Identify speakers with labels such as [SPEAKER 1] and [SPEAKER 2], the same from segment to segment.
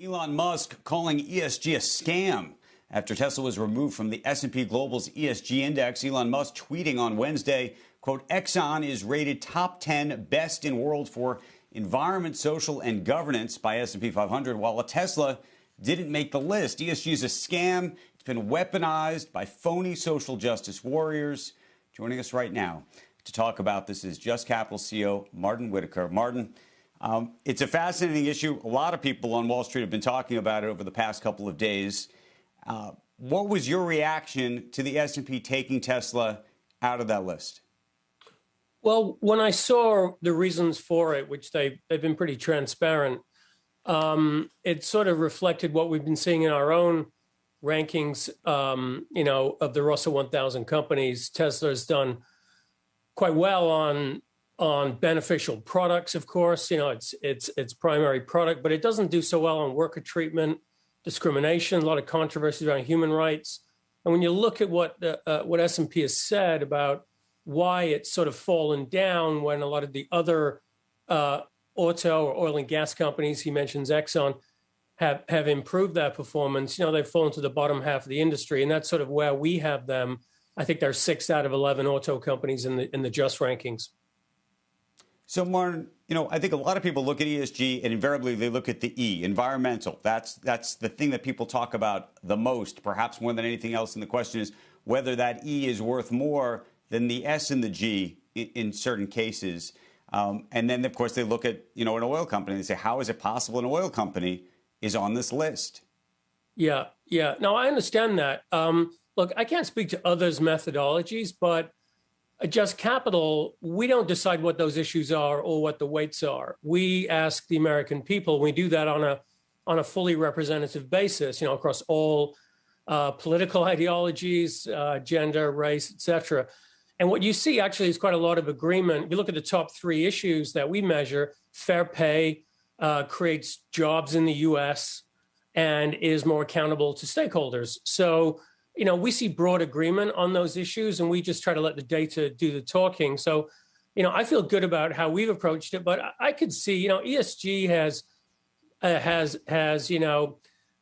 [SPEAKER 1] Elon Musk calling ESG a scam. After Tesla was removed from the S&P Global's ESG index, Elon Musk tweeting on Wednesday, quote, Exxon is rated top 10 best in world for environment, social, and governance by S&P 500, while a Tesla didn't make the list. ESG is a scam. It's been weaponized by phony social justice warriors. Joining us right now to talk about this is Just Capital CEO Martin Whittaker. Martin, it's a fascinating issue. A lot of people on Wall Street have been talking about it over the past couple of days. What was your reaction to the S&P taking Tesla out of that list?
[SPEAKER 2] Well, when I saw the reasons for it, which they've been pretty transparent, it sort of reflected what we've been seeing in our own rankings, of the Russell 1000 companies. Tesla's done quite well on beneficial products, of course. It's primary product, but it doesn't do so well on worker treatment, discrimination, a lot of controversies around human rights. And when you look at what S&P has said about why it's sort of fallen down when a lot of the other auto or oil and gas companies, he mentions Exxon, have improved their performance, they've fallen to the bottom half of the industry. And that's sort of where we have them. I think they're 6 out of 11 auto companies in the Just rankings.
[SPEAKER 1] So, Martin, I think a lot of people look at ESG and invariably they look at the E, environmental. That's the thing that people talk about the most, perhaps more than anything else. And the question is whether that E is worth more than the S and the G in certain cases. And then, of course, they look at, an oil company and they say, how is it possible an oil company is on this list?
[SPEAKER 2] Yeah. No, I understand that. Look, I can't speak to others' methodologies, but at Just Capital, we don't decide what those issues are or what the weights are. We ask the American people. We do that on a fully representative basis, across all political ideologies, gender, race, et cetera. And what you see actually is quite a lot of agreement. You look at the top 3 issues that we measure: fair pay, creates jobs in the U.S., and is more accountable to stakeholders. So, we see broad agreement on those issues, and we just try to let the data do the talking. So, I feel good about how we've approached it, but I could see, ESG has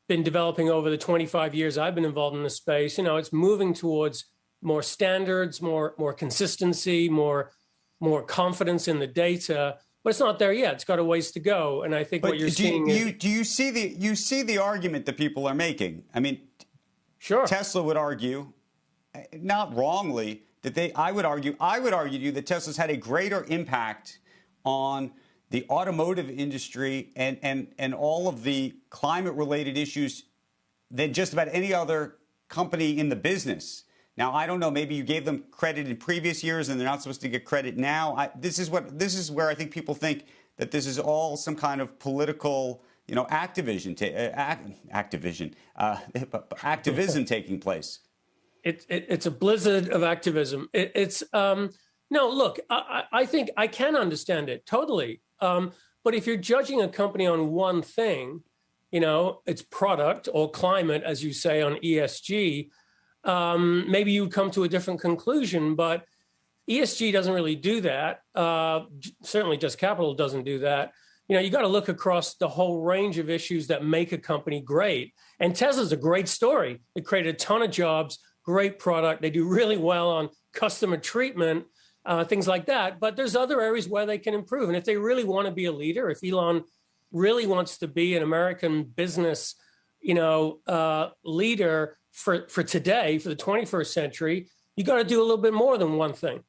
[SPEAKER 2] been developing over the 25 years I've been involved in this space. It's moving towards more standards, more consistency, more confidence in the data, but it's not there yet. It's got a ways to go. And I think what you're seeing is... Do you see the argument that people are making? I mean, sure. Tesla would argue, not wrongly, that I would argue to you that Tesla's had a greater impact on the automotive industry and all of the climate-related issues than just about any other company in the business. Now, I don't know, maybe you gave them credit in previous years and they're not supposed to get credit now. This is where I think people think that this is all some kind of political, activism taking place. It's a blizzard of activism. No, look, I think I can understand it totally. But if you're judging a company on one thing, its product or climate, as you say, on ESG, maybe you come to a different conclusion, but ESG doesn't really do that. Certainly Just Capital doesn't do that. You got to look across the whole range of issues that make a company great. And Tesla's a great story. They created a ton of jobs, great product. They do really well on customer treatment, things like that. But there's other areas where they can improve. And if they really want to be a leader, if Elon really wants to be an American business, leader for today, for the 21st century, you got to do a little bit more than one thing.